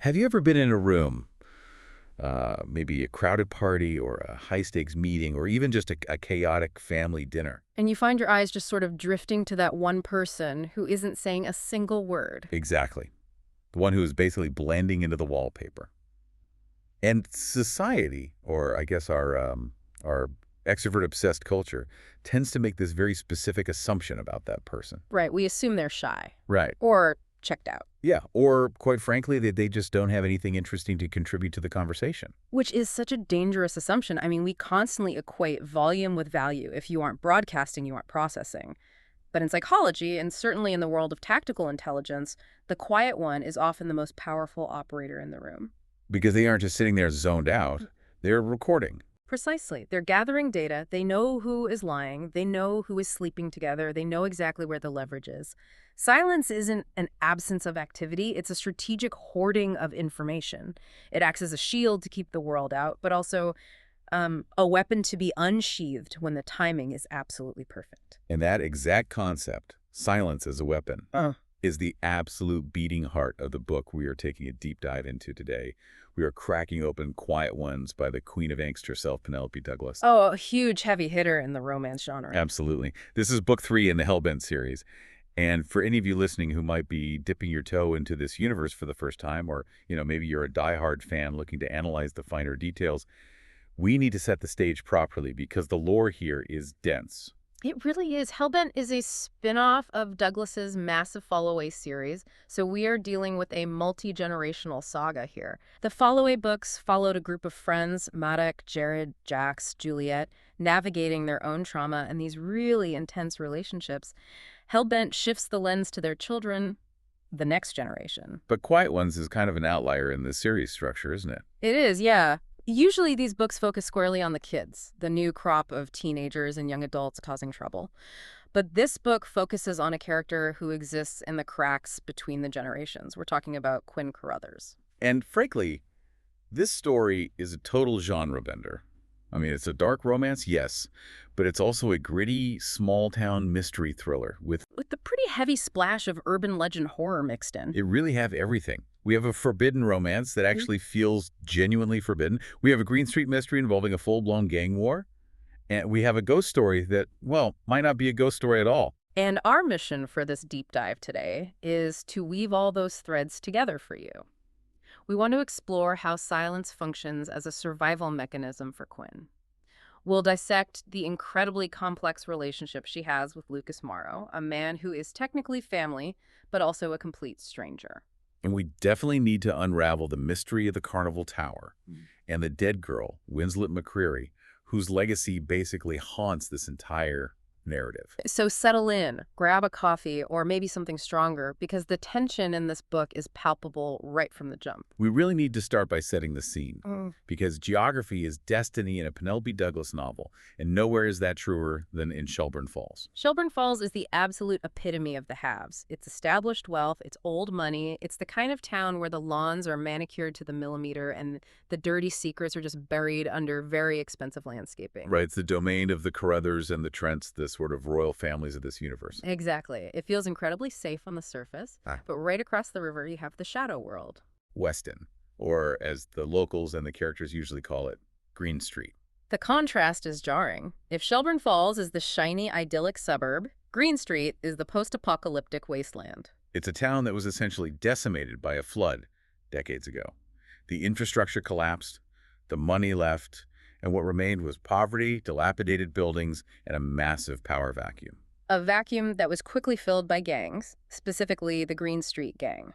Have you ever been in a room, maybe a crowded party or a high-stakes meeting or even just a chaotic family dinner? And you find your eyes just sort of drifting to that one person who isn't saying a single word. Exactly. The one who is basically blending into the wallpaper. And society, or I guess our extrovert-obsessed culture, tends to make this very specific assumption about that person. Right, we assume they're shy. Right. Or checked out. Yeah. Or, quite frankly, that they just don't have anything interesting to contribute to the conversation. Which is such a dangerous assumption. I mean, we constantly equate volume with value. If you aren't broadcasting, you aren't processing. But in psychology, and certainly in the world of tactical intelligence, the quiet one is often the most powerful operator in the room. Because they aren't just sitting there zoned out, they're recording. Precisely. They're gathering data. They know who is lying. They know who is sleeping together. They know exactly where the leverage is. Silence isn't an absence of activity. It's a strategic hoarding of information. It acts as a shield to keep the world out, but also a weapon to be unsheathed when the timing is absolutely perfect. And that exact concept, silence as a weapon, is the absolute beating heart of the book we are taking a deep dive into today. We are cracking open Quiet Ones by the Queen of Angst herself, Penelope Douglas. Oh, a huge heavy hitter in the romance genre. Absolutely. This is book 3 in the Hellbent series. And for any of you listening who might be dipping your toe into this universe for the first time, or, maybe you're a diehard fan looking to analyze the finer details, we need to set the stage properly because the lore here is dense. It really is. Hellbent is a spin-off of Douglas's massive Follow-Away series, so we are dealing with a multi-generational saga here. The Follow-Away books followed a group of friends, Maddox, Jared, Jax, Juliet, navigating their own trauma and these really intense relationships. Hellbent shifts the lens to their children, the next generation. But Quiet Ones is kind of an outlier in the series structure, isn't it? It is, yeah. Usually these books focus squarely on the kids, the new crop of teenagers and young adults causing trouble. But this book focuses on a character who exists in the cracks between the generations. We're talking about Quinn Carruthers. And frankly, this story is a total genre bender. I mean, it's a dark romance, yes, but it's also a gritty, small-town mystery thriller with With a pretty heavy splash of urban legend horror mixed in. it really have everything. We have a forbidden romance that actually feels genuinely forbidden. We have a Green Street mystery involving a full-blown gang war. And we have a ghost story that, well, might not be a ghost story at all. And our mission for this deep dive today is to weave all those threads together for you. We want to explore how silence functions as a survival mechanism for Quinn. We'll dissect the incredibly complex relationship she has with Lucas Morrow, a man who is technically family, but also a complete stranger. And we definitely need to unravel the mystery of the Carnival Tower and the dead girl, Winslet McCreary, whose legacy basically haunts this entire narrative. So settle in, grab a coffee, or maybe something stronger, because the tension in this book is palpable right from the jump. We really need to start by setting the scene, because geography is destiny in a Penelope Douglas novel, and nowhere is that truer than in Shelburne Falls. Shelburne Falls is the absolute epitome of the haves. It's established wealth, it's old money, it's the kind of town where the lawns are manicured to the millimeter and the dirty secrets are just buried under very expensive landscaping. Right, it's the domain of the Carruthers and the Trents, the sort of royal families of this universe. Exactly. It feels incredibly safe on the surface, but right across the river you have the shadow world. Weston, or as the locals and the characters usually call it, Green Street. The contrast is jarring. If Shelburne Falls is the shiny, idyllic suburb, Green Street is the post-apocalyptic wasteland. It's a town that was essentially decimated by a flood decades ago. The infrastructure collapsed, the money left, and what remained was poverty, dilapidated buildings, and a massive power vacuum. A vacuum that was quickly filled by gangs, specifically the Green Street Gang.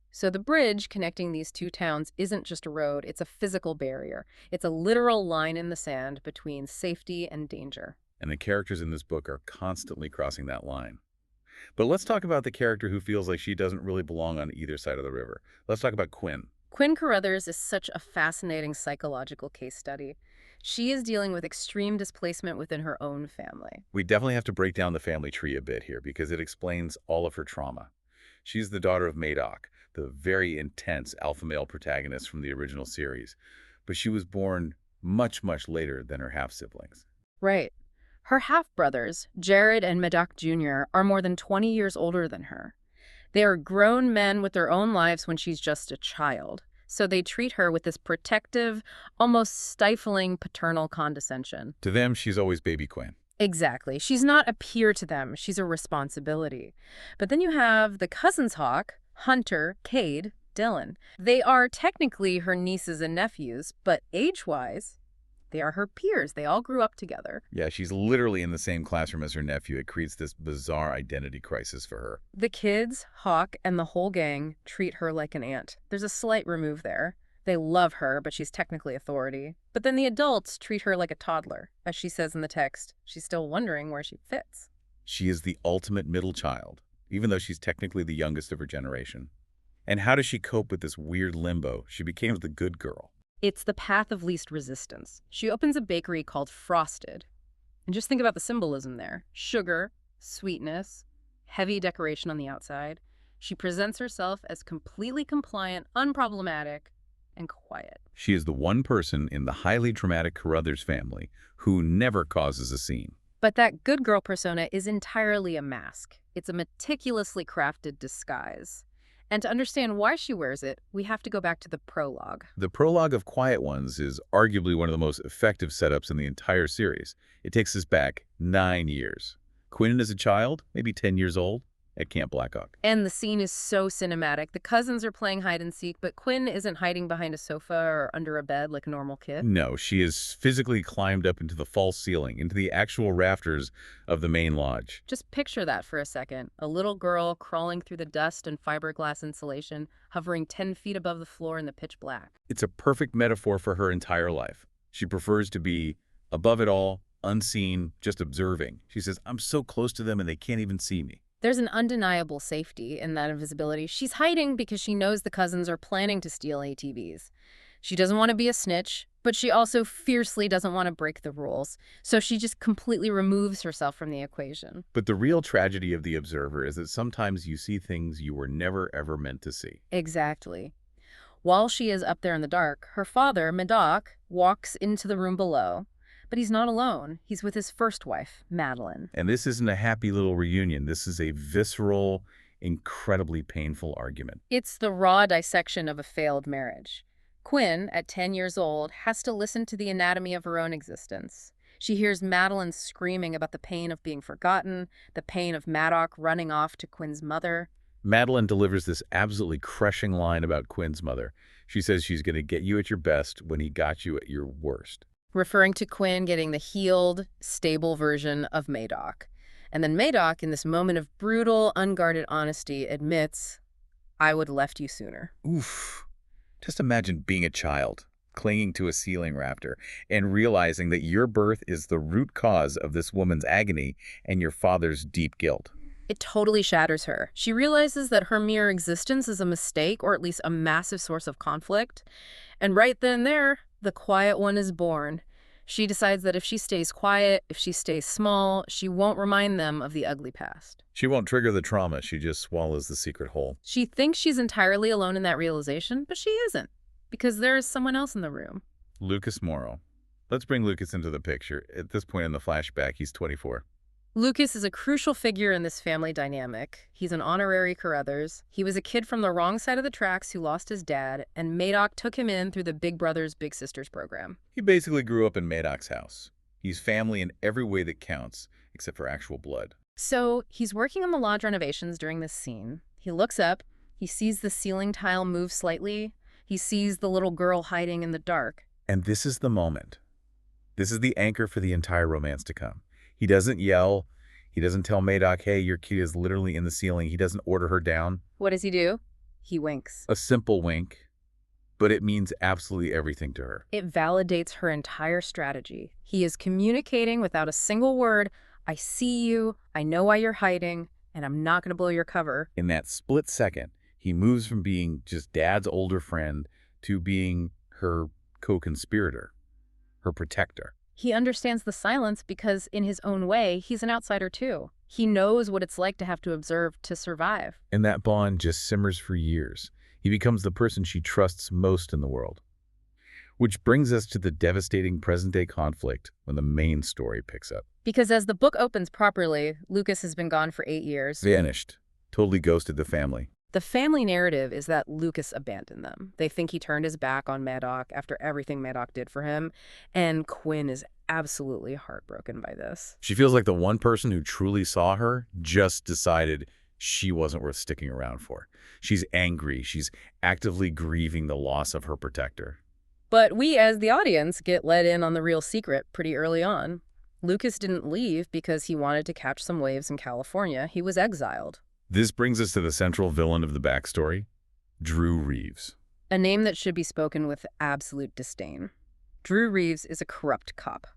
So the bridge connecting these two towns isn't just a road, it's a physical barrier. It's a literal line in the sand between safety and danger. And the characters in this book are constantly crossing that line. But let's talk about the character who feels like she doesn't really belong on either side of the river. Let's talk about Quinn. Quinn Carruthers is such a fascinating psychological case study. She is dealing with extreme displacement within her own family. We definitely have to break down the family tree a bit here because it explains all of her trauma. She's the daughter of Madoc, the very intense alpha male protagonist from the original series, but she was born much, much later than her half-siblings. Right. Her half-brothers, Jared and Madoc Jr., are more than 20 years older than her. They are grown men with their own lives when she's just a child. So they treat her with this protective, almost stifling paternal condescension. To them, she's always baby Quinn. Exactly. She's not a peer to them. She's a responsibility. But then you have the cousins Hawk, Hunter, Cade, Dylan. They are technically her nieces and nephews, but age-wise, they are her peers. They all grew up together. Yeah, she's literally in the same classroom as her nephew. It creates this bizarre identity crisis for her. The kids, Hawk, and the whole gang treat her like an aunt. There's a slight remove there. They love her, but she's technically authority. But then the adults treat her like a toddler. As she says in the text, she's still wondering where she fits. She is the ultimate middle child, even though she's technically the youngest of her generation. And how does she cope with this weird limbo? She becomes the good girl. It's the path of least resistance. She opens a bakery called Frosted. And just think about the symbolism there. Sugar, sweetness, heavy decoration on the outside. She presents herself as completely compliant, unproblematic, and quiet. She is the one person in the highly dramatic Carruthers family who never causes a scene. But that good girl persona is entirely a mask. It's a meticulously crafted disguise. And to understand why she wears it, we have to go back to the prologue. The prologue of Quiet Ones is arguably one of the most effective setups in the entire series. It takes us back 9 years. Quinn is a child, maybe 10 years old, at Camp Blackhawk. And the scene is so cinematic. The cousins are playing hide and seek, but Quinn isn't hiding behind a sofa or under a bed like a normal kid. No, she is physically climbed up into the false ceiling, into the actual rafters of the main lodge. Just picture that for a second. A little girl crawling through the dust and fiberglass insulation, hovering 10 feet above the floor in the pitch black. It's a perfect metaphor for her entire life. She prefers to be above it all, unseen, just observing. She says, I'm so close to them and they can't even see me. There's an undeniable safety in that invisibility. She's hiding because she knows the cousins are planning to steal ATVs. She doesn't want to be a snitch, but she also fiercely doesn't want to break the rules. So she just completely removes herself from the equation. But the real tragedy of the observer is that sometimes you see things you were never ever meant to see. Exactly. While she is up there in the dark, her father, Medoc, walks into the room below. But he's not alone. He's with his first wife, Madeline. And this isn't a happy little reunion. This is a visceral, incredibly painful argument. It's the raw dissection of a failed marriage. Quinn, at 10 years old, has to listen to the anatomy of her own existence. She hears Madeline screaming about the pain of being forgotten, the pain of Madoc running off to Quinn's mother. Madeline delivers this absolutely crushing line about Quinn's mother. She says she's going to get you at your best when he got you at your worst. Referring to Quinn getting the healed, stable version of Madoc. And then Madoc, in this moment of brutal, unguarded honesty, admits, I would have left you sooner. Oof. Just imagine being a child, clinging to a ceiling rafter, and realizing that your birth is the root cause of this woman's agony and your father's deep guilt. It totally shatters her. She realizes that her mere existence is a mistake, or at least a massive source of conflict. And right then and there, the quiet one is born. She decides that if she stays quiet, if she stays small, she won't remind them of the ugly past. She won't trigger the trauma, she just swallows the secret whole. She thinks she's entirely alone in that realization, but she isn't, because there is someone else in the room. Lucas Morrow. Let's bring Lucas into the picture. At this point in the flashback, he's 24. Lucas is a crucial figure in this family dynamic. He's an honorary Carruthers. He was a kid from the wrong side of the tracks who lost his dad, and Madoc took him in through the Big Brothers Big Sisters program. He basically grew up in Madoc's house. He's family in every way that counts, except for actual blood. So he's working on the lodge renovations during this scene. He looks up, he sees the ceiling tile move slightly, he sees the little girl hiding in the dark. And this is the moment. This is the anchor for the entire romance to come. He doesn't yell. He doesn't tell Madoc, hey, your kid is literally in the ceiling. He doesn't order her down. What does he do? He winks. A simple wink, but it means absolutely everything to her. It validates her entire strategy. He is communicating without a single word. I see you, I know why you're hiding, and I'm not going to blow your cover. In that split second, he moves from being just Dad's older friend to being her co-conspirator, her protector. He understands the silence because, in his own way, he's an outsider too. He knows what it's like to have to observe to survive. And that bond just simmers for years. He becomes the person she trusts most in the world. Which brings us to the devastating present-day conflict when the main story picks up. Because as the book opens properly, Lucas has been gone for 8 years. Vanished. Totally ghosted the family. The family narrative is that Lucas abandoned them. They think he turned his back on Madoc after everything Madoc did for him, and Quinn is absolutely heartbroken by this. She feels like the one person who truly saw her just decided she wasn't worth sticking around for. She's angry. She's actively grieving the loss of her protector. But we, as the audience, get let in on the real secret pretty early on. Lucas didn't leave because he wanted to catch some waves in California. He was exiled. This brings us to the central villain of the backstory, Drew Reeves. A name that should be spoken with absolute disdain. Drew Reeves is a corrupt cop.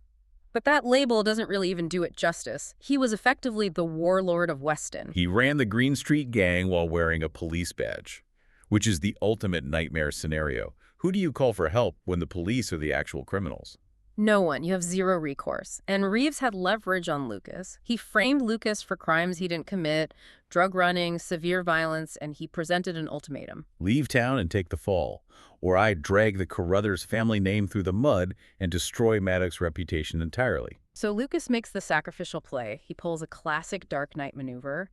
But that label doesn't really even do it justice. He was effectively the warlord of Weston. He ran the Green Street Gang while wearing a police badge, which is the ultimate nightmare scenario. Who do you call for help when the police are the actual criminals? No one. You have zero recourse. And Reeves had leverage on Lucas. He framed Lucas for crimes he didn't commit, drug running, severe violence, and he presented an ultimatum. Leave town and take the fall, or I drag the Carruthers family name through the mud and destroy Maddox's reputation entirely. So Lucas makes the sacrificial play. He pulls a classic Dark Knight maneuver.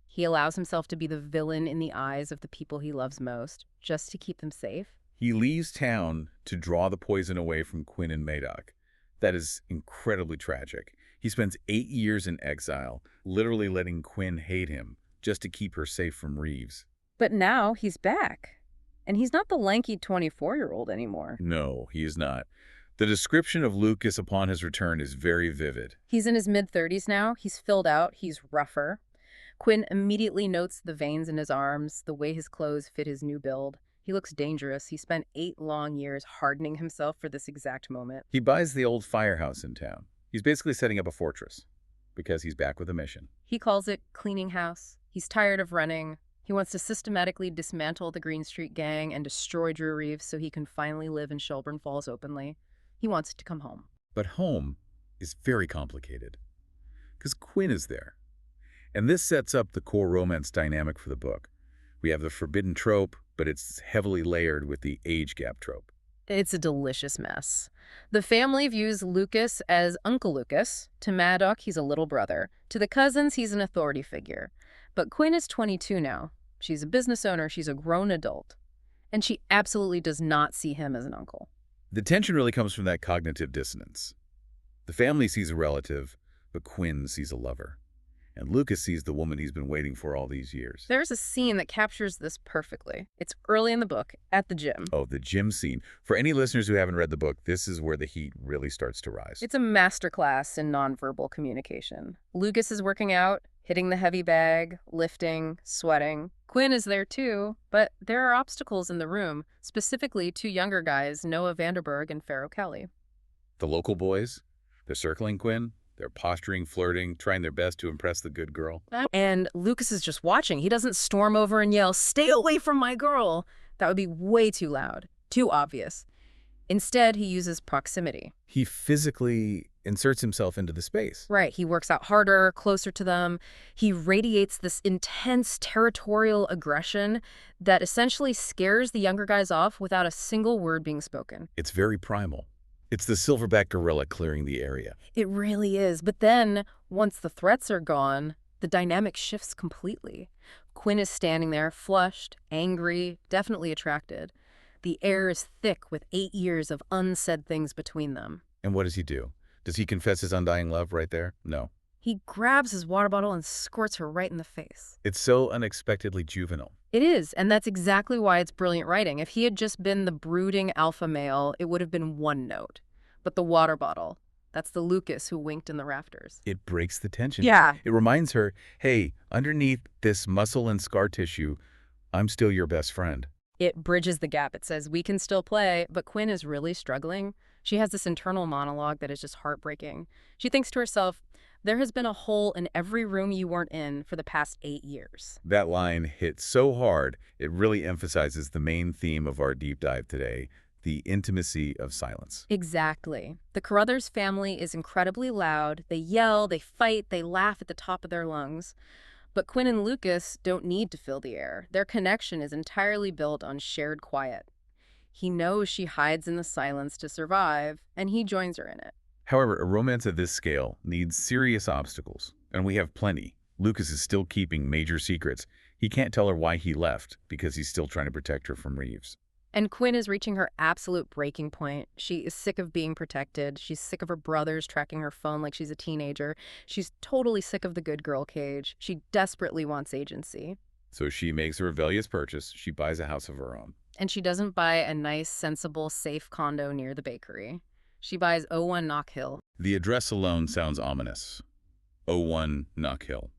He allows himself to be the villain in the eyes of the people he loves most, just to keep them safe. He leaves town to draw the poison away from Quinn and Madoc. That is incredibly tragic. He spends 8 years in exile, literally letting Quinn hate him, just to keep her safe from Reeves. But now he's back. And he's not the lanky 24-year-old anymore. No, he is not. The description of Lucas upon his return is very vivid. He's in his mid-30s now. He's filled out. He's rougher. Quinn immediately notes the veins in his arms, the way his clothes fit his new build. He looks dangerous. He spent 8 long years hardening himself for this exact moment. He buys the old firehouse in town. He's basically setting up a fortress because he's back with a mission. He calls it cleaning house. He's tired of running. He wants to systematically dismantle the Green Street Gang and destroy Drew Reeves so he can finally live in Shelburne Falls openly. He wants to come home. But home is very complicated because Quinn is there. And this sets up the core romance dynamic for the book. We have the forbidden trope, but it's heavily layered with the age gap trope. It's a delicious mess. The family views Lucas as Uncle Lucas. To Madoc, he's a little brother. To the cousins, he's an authority figure. But Quinn is 22 now. She's a business owner. She's a grown adult. And she absolutely does not see him as an uncle. The tension really comes from that cognitive dissonance. The family sees a relative, but Quinn sees a lover. And Lucas sees the woman he's been waiting for all these years. There's a scene that captures this perfectly. It's early in the book, at the gym. Oh, the gym scene. For any listeners who haven't read the book, this is where the heat really starts to rise. It's a masterclass in nonverbal communication. Lucas is working out, hitting the heavy bag, lifting, sweating. Quinn is there too, but there are obstacles in the room, specifically 2 younger guys, Noah Vanderberg and Pharaoh Kelly. The local boys, they're circling Quinn. They're posturing, flirting, trying their best to impress the good girl. And Lucas is just watching. He doesn't storm over and yell, "Stay away from my girl." That would be way too loud, too obvious. Instead, he uses proximity. He physically inserts himself into the space. Right. He works out harder, closer to them. He radiates this intense territorial aggression that essentially scares the younger guys off without a single word being spoken. It's very primal. It's the silverback gorilla clearing the area. It really is. But then, once the threats are gone, the dynamic shifts completely. Quinn is standing there, flushed, angry, definitely attracted. The air is thick with 8 years of unsaid things between them. And what does he do? Does he confess his undying love right there? No. He grabs his water bottle and squirts her right in the face. It's so unexpectedly juvenile. It is, and that's exactly why it's brilliant writing. If he had just been the brooding alpha male, it would have been one note. But the water bottle, that's the Lucas who winked in the rafters. It breaks the tension. Yeah. It reminds her, hey, underneath this muscle and scar tissue, I'm still your best friend. It bridges the gap. It says, we can still play, but Quinn is really struggling. She has this internal monologue that is just heartbreaking. She thinks to herself, there has been a hole in every room you weren't in for the past 8 years. That line hits so hard, it really emphasizes the main theme of our deep dive today, the intimacy of silence. Exactly. The Carruthers family is incredibly loud. They yell, they fight, they laugh at the top of their lungs. But Quinn and Lucas don't need to fill the air. Their connection is entirely built on shared quiet. He knows she hides in the silence to survive, and he joins her in it. However, a romance of this scale needs serious obstacles, and we have plenty. Lucas is still keeping major secrets. He can't tell her why he left because he's still trying to protect her from Reeves. And Quinn is reaching her absolute breaking point. She is sick of being protected. She's sick of her brothers tracking her phone like she's a teenager. She's totally sick of the good girl cage. She desperately wants agency. So she makes a rebellious purchase. She buys a house of her own. And she doesn't buy a nice, sensible, safe condo near the bakery. She buys '01 Knock Hill. The address alone sounds ominous. '01 Knock Hill.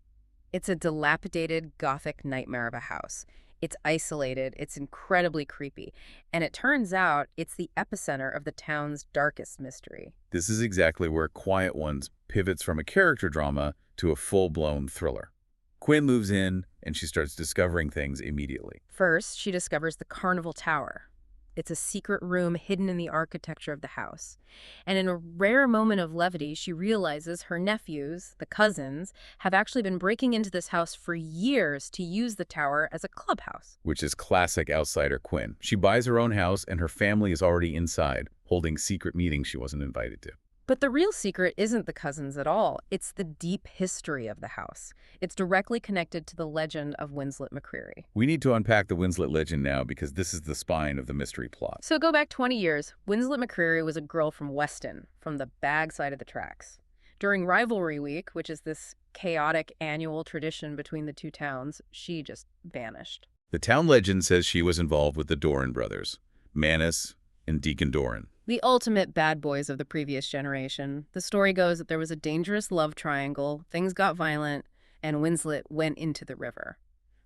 It's a dilapidated, gothic nightmare of a house. It's isolated, it's incredibly creepy, and it turns out it's the epicenter of the town's darkest mystery. This is exactly where Quiet Ones pivots from a character drama to a full-blown thriller. Quinn moves in, and she starts discovering things immediately. First, she discovers the Carnival Tower. It's a secret room hidden in the architecture of the house. And in a rare moment of levity, she realizes her nephews, the cousins, have actually been breaking into this house for years to use the tower as a clubhouse. Which is classic outsider Quinn. She buys her own house, and her family is already inside, holding secret meetings she wasn't invited to. But the real secret isn't the cousins at all. It's the deep history of the house. It's directly connected to the legend of Winslet McCreary. We need to unpack the Winslet legend now because this is the spine of the mystery plot. So go back 20 years. Winslet McCreary was a girl from Weston, from the bag side of the tracks. During Rivalry Week, which is this chaotic annual tradition between the two towns, she just vanished. The town legend says she was involved with the Doran brothers, Manus and Deacon Doran. The ultimate bad boys of the previous generation. The story goes that there was a dangerous love triangle, things got violent, and Winslet went into the river.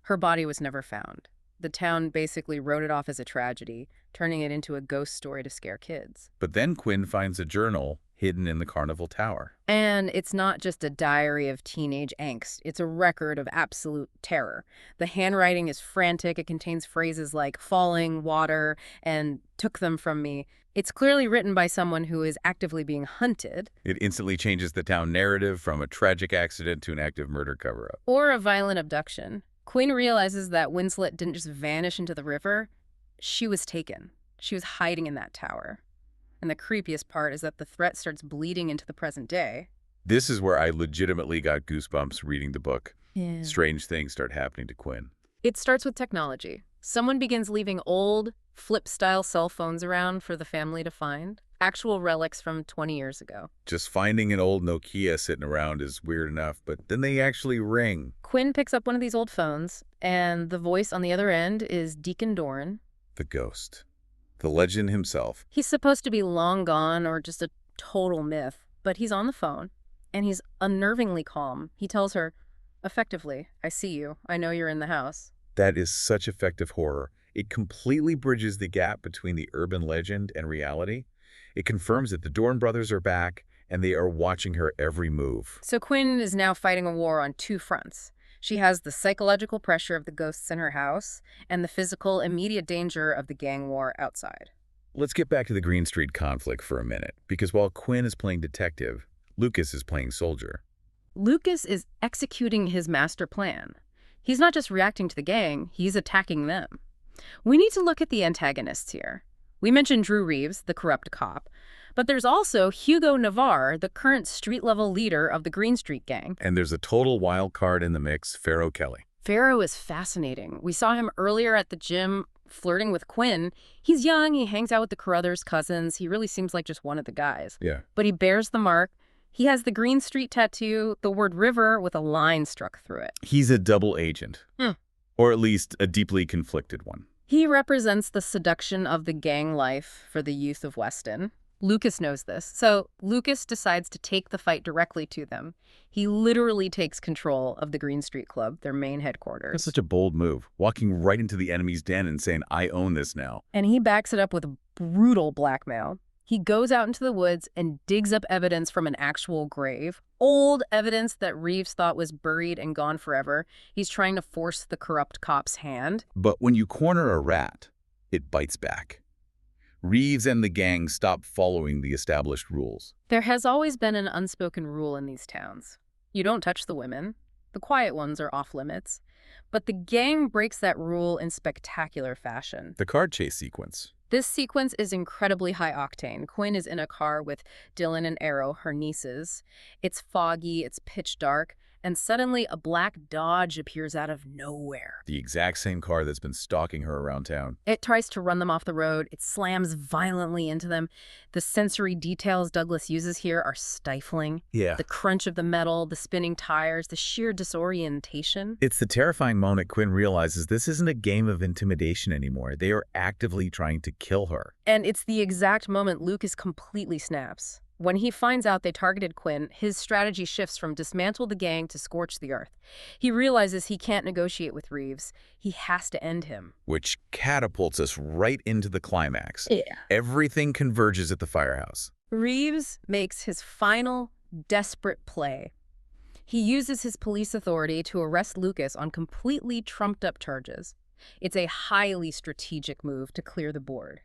Her body was never found. The town basically wrote it off as a tragedy, turning it into a ghost story to scare kids. But then Quinn finds a journal hidden in the Carnival Tower. And it's not just a diary of teenage angst. It's a record of absolute terror. The handwriting is frantic. It contains phrases like falling, water, and took them from me. It's clearly written by someone who is actively being hunted. It instantly changes the town narrative from a tragic accident to an active murder cover-up. Or a violent abduction. Quinn realizes that Winslet didn't just vanish into the river. She was taken. She was hiding in that tower. And the creepiest part is that the threat starts bleeding into the present day. This is where I legitimately got goosebumps reading the book. Yeah. Strange things start happening to Quinn. It starts with technology. Someone begins leaving old, flip-style cell phones around for the family to find. Actual relics from 20 years ago. Just finding an old Nokia sitting around is weird enough, but then they actually ring. Quinn picks up one of these old phones, and the voice on the other end is Deacon Doran. The ghost. The legend himself. He's supposed to be long gone or just a total myth, but he's on the phone, and he's unnervingly calm. He tells her, effectively, I see you. I know you're in the house. That is such effective horror. It completely bridges the gap between the urban legend and reality. It confirms that the Doran brothers are back, and they are watching her every move. So Quinn is now fighting a war on two fronts. She has the psychological pressure of the ghosts in her house and the physical, immediate danger of the gang war outside. Let's get back to the Green Street conflict for a minute, because while Quinn is playing detective, Lucas is playing soldier. Lucas is executing his master plan. He's not just reacting to the gang, he's attacking them. We need to look at the antagonists here. We mentioned Drew Reeves, the corrupt cop, but there's also Hugo Navarre, the current street-level leader of the Green Street gang. And there's a total wild card in the mix, Pharaoh Kelly. Pharaoh is fascinating. We saw him earlier at the gym flirting with Quinn. He's young, he hangs out with the Carruthers cousins. He really seems like just one of the guys. Yeah. But he bears the mark. He has the Green Street tattoo, the word river with a line struck through it. He's a double agent. Or at least a deeply conflicted one. He represents the seduction of the gang life for the youth of Weston. Lucas knows this, so Lucas decides to take the fight directly to them. He literally takes control of the Green Street Club, their main headquarters. That's such a bold move, walking right into the enemy's den and saying, I own this now. And he backs it up with brutal blackmail. He goes out into the woods and digs up evidence from an actual grave. Old evidence that Reeves thought was buried and gone forever. He's trying to force the corrupt cop's hand. But when you corner a rat, it bites back. Reeves and the gang stop following the established rules. There has always been an unspoken rule in these towns. You don't touch the women. The quiet ones are off limits. But the gang breaks that rule in spectacular fashion. The car chase sequence. This sequence is incredibly high octane. Quinn is in a car with Dylan and Arrow, her nieces. It's foggy, it's pitch dark, and suddenly a black Dodge appears out of nowhere. The exact same car that's been stalking her around town. It tries to run them off the road. It slams violently into them. The sensory details Douglas uses here are stifling. Yeah. The crunch of the metal, the spinning tires, the sheer disorientation. It's the terrifying moment Quinn realizes this isn't a game of intimidation anymore. They are actively trying to kill her. And it's the exact moment Lucas completely snaps. When he finds out they targeted Quinn, his strategy shifts from dismantle the gang to scorch the earth. He realizes he can't negotiate with Reeves. He has to end him. Which catapults us right into the climax. Yeah. Everything converges at the firehouse. Reeves makes his final, desperate play. He uses his police authority to arrest Lucas on completely trumped-up charges. It's a highly strategic move to clear the board.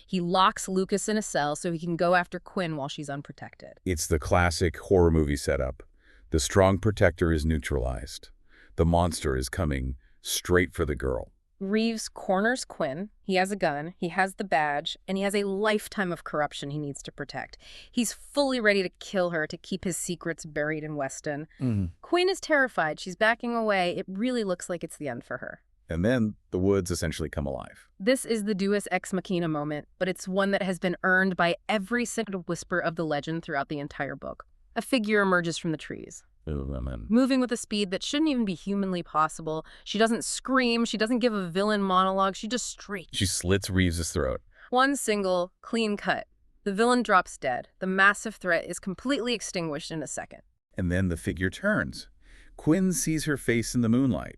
He locks Lucas in a cell so he can go after Quinn while she's unprotected. It's the classic horror movie setup. The strong protector is neutralized. The monster is coming straight for the girl. Reeves corners Quinn. He has a gun, he has the badge, and he has a lifetime of corruption he needs to protect. He's fully ready to kill her to keep his secrets buried in Weston. Quinn is terrified. She's backing away. It really looks like it's the end for her. And then the woods essentially come alive. This is the Deus Ex Machina moment, but it's one that has been earned by every single whisper of the legend throughout the entire book. A figure emerges from the trees, moving with a speed that shouldn't even be humanly possible. She doesn't scream, she doesn't give a villain monologue, she just streaks. She slits Reeves' throat. One single, clean cut. The villain drops dead. The massive threat is completely extinguished in a second. And then the figure turns. Quinn sees her face in the moonlight.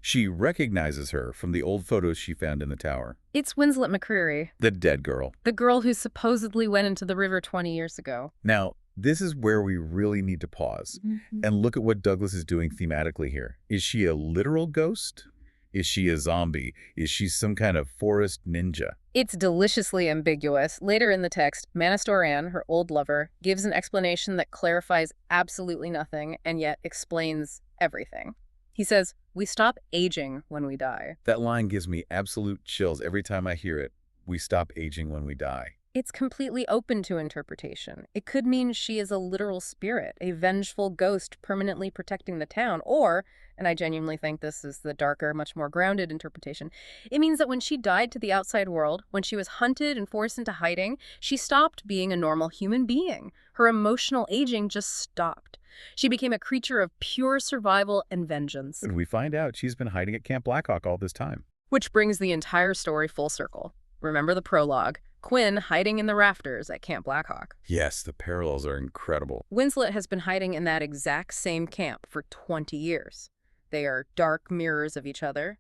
She recognizes her from the old photos she found in the tower. It's Winslet McCreary, The dead girl. the girl who supposedly went into the river 20 years ago. Now, this is where we really need to pause and look at what Douglas is doing thematically here. Is she a literal ghost? Is she a zombie? Is she some kind of forest ninja? It's deliciously ambiguous. Later in the text, Manistoran, her old lover, gives an explanation that clarifies absolutely nothing and yet explains everything. He says, "We stop aging when we die." That line gives me absolute chills every time I hear it. We stop aging when we die. It's completely open to interpretation. It could mean she is a literal spirit, a vengeful ghost permanently protecting the town, or, and I genuinely think this is the darker, much more grounded interpretation, it means that when she died to the outside world, when she was hunted and forced into hiding, she stopped being a normal human being. Her emotional aging just stopped. She became a creature of pure survival and vengeance. And we find out she's been hiding at Camp Blackhawk all this time. Which brings the entire story full circle. Remember the prologue, Quinn hiding in the rafters at Camp Blackhawk. Yes, the parallels are incredible. Winslet has been hiding in that exact same camp for 20 years. They are dark mirrors of each other.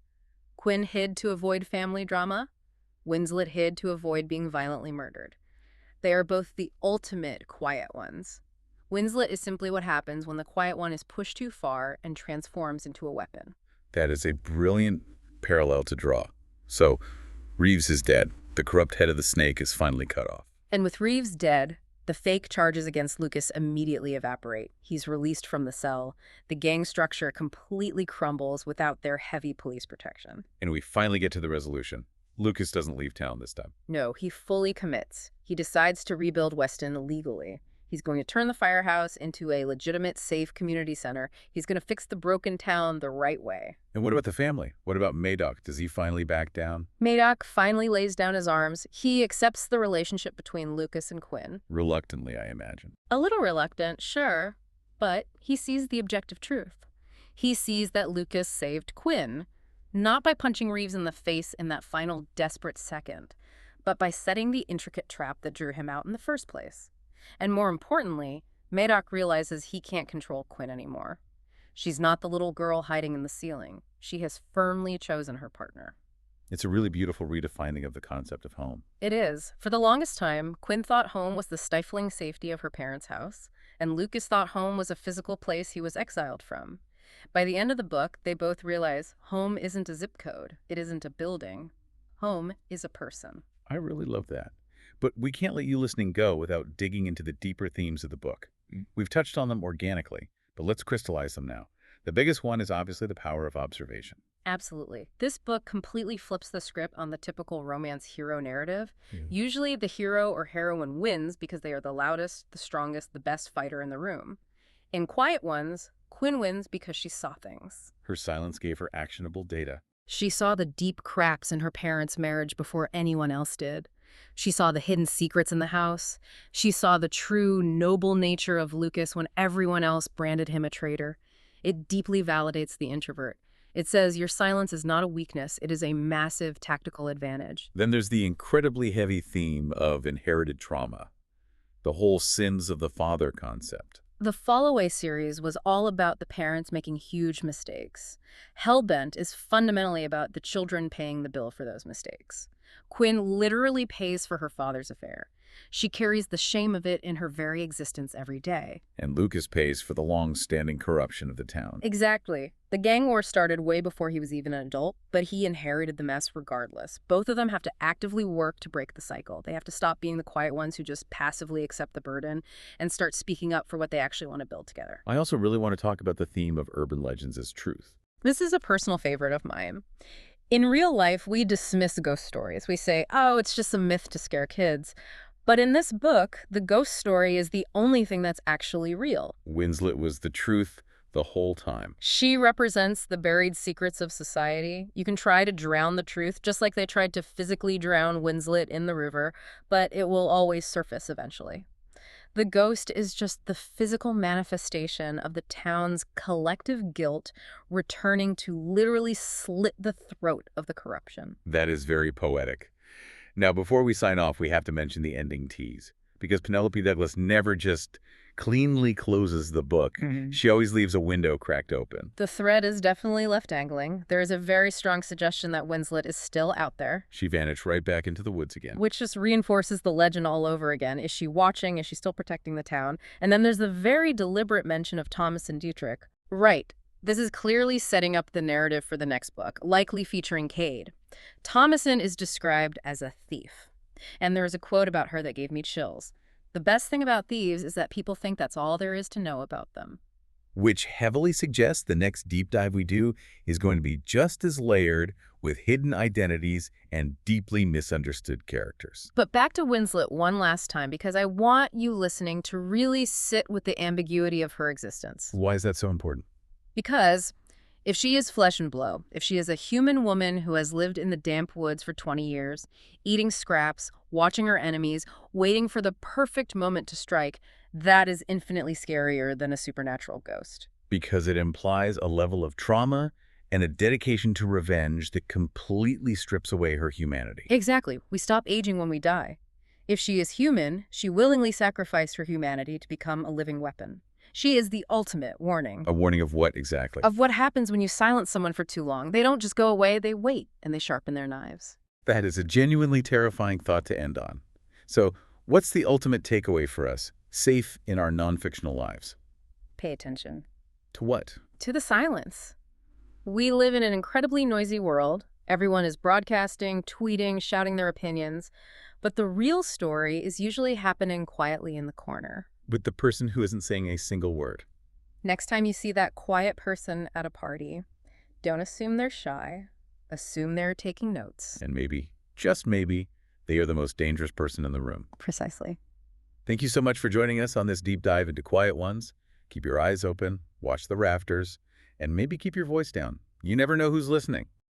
Quinn hid to avoid family drama. Winslet hid to avoid being violently murdered. They are both the ultimate quiet ones. Winslet is simply what happens when the quiet one is pushed too far and transforms into a weapon. That is a brilliant parallel to draw. So, Reeves is dead. The corrupt head of the snake is finally cut off. And with Reeves dead, the fake charges against Lucas immediately evaporate. He's released from the cell. The gang structure completely crumbles without their heavy police protection. And we finally get to the resolution. Lucas doesn't leave town this time. No, he fully commits. He decides to rebuild Weston legally. He's going to turn the firehouse into a legitimate, safe community center. He's going to fix the broken town the right way. And what about the family? What about Madoc? Does he finally back down? Madoc finally lays down his arms. He accepts the relationship between Lucas and Quinn. Reluctantly, I imagine. A little reluctant, sure, but he sees the objective truth. He sees that Lucas saved Quinn, not by punching Reeves in the face in that final desperate second, but by setting the intricate trap that drew him out in the first place. And more importantly, Madoc realizes he can't control Quinn anymore. She's not the little girl hiding in the ceiling. She has firmly chosen her partner. It's a really beautiful redefining of the concept of home. It is. For the longest time, Quinn thought home was the stifling safety of her parents' house, and Lucas thought home was a physical place he was exiled from. By the end of the book, they both realize home isn't a zip code. It isn't a building. Home is a person. I really love that. But we can't let you listening go without digging into the deeper themes of the book. We've touched on them organically, but let's crystallize them now. The biggest one is obviously the power of observation. Absolutely. This book completely flips the script on the typical romance hero narrative. Usually the hero or heroine wins because they are the loudest, the strongest, the best fighter in the room. In Quiet Ones, Quinn wins because she saw things. Her silence gave her actionable data. She saw the deep cracks in her parents' marriage before anyone else did. She saw the hidden secrets in the house. She saw the true, noble nature of Lucas when everyone else branded him a traitor. It deeply validates the introvert. It says your silence is not a weakness, it is a massive tactical advantage. Then there's the incredibly heavy theme of inherited trauma, the whole sins of the father concept. The Followaway series was all about the parents making huge mistakes. Hellbent is fundamentally about the children paying the bill for those mistakes. Quinn literally pays for her father's affair. She carries the shame of it in her very existence every day. And Lucas pays for the long-standing corruption of the town. Exactly. The gang war started way before he was even an adult, but he inherited the mess regardless. Both of them have to actively work to break the cycle. They have to stop being the quiet ones who just passively accept the burden and start speaking up for what they actually want to build together. I also really want to talk about the theme of urban legends as truth. This is a personal favorite of mine. In real life, we dismiss ghost stories. We say, oh, it's just a myth to scare kids. But in this book, the ghost story is the only thing that's actually real. Winslet was the truth the whole time. She represents the buried secrets of society. You can try to drown the truth, just like they tried to physically drown Winslet in the river, but it will always surface eventually. The ghost is just the physical manifestation of the town's collective guilt returning to literally slit the throat of the corruption. That is very poetic. Now, before we sign off, we have to mention the ending tease, because Penelope Douglas never just cleanly closes the book. She always leaves a window cracked open. The thread is definitely left dangling. There is a very strong suggestion that Winslet is still out there. She vanished right back into the woods again. Which just reinforces the legend all over again. Is she watching? Is she still protecting the town? And then there's the very deliberate mention of Thomas and Dietrich. Right. This is clearly setting up the narrative for the next book, likely featuring Cade. Thomason is described as a thief. And there's a quote about her that gave me chills. The best thing about thieves is that people think that's all there is to know about them. Which heavily suggests the next deep dive we do is going to be just as layered with hidden identities and deeply misunderstood characters. But back to Winslet one last time, because I want you listening to really sit with the ambiguity of her existence. Why is that so important? Because if she is flesh and blood, if she is a human woman who has lived in the damp woods for 20 years, eating scraps, watching her enemies, waiting for the perfect moment to strike, that is infinitely scarier than a supernatural ghost. Because it implies a level of trauma and a dedication to revenge that completely strips away her humanity. Exactly. We stop aging when we die. If she is human, she willingly sacrificed her humanity to become a living weapon. She is the ultimate warning. A warning of what exactly? Of what happens when you silence someone for too long. They don't just go away, they wait, and they sharpen their knives. That is a genuinely terrifying thought to end on. So, what's the ultimate takeaway for us, safe in our non-fictional lives? Pay attention. To what? To the silence. We live in an incredibly noisy world. Everyone is broadcasting, tweeting, shouting their opinions. But the real story is usually happening quietly in the corner. With the person who isn't saying a single word. Next time you see that quiet person at a party, don't assume they're shy. Assume they're taking notes. And maybe, just maybe, they are the most dangerous person in the room. Precisely. Thank you so much for joining us on this deep dive into Quiet Ones. Keep your eyes open, watch the rafters, and maybe keep your voice down. You never know who's listening.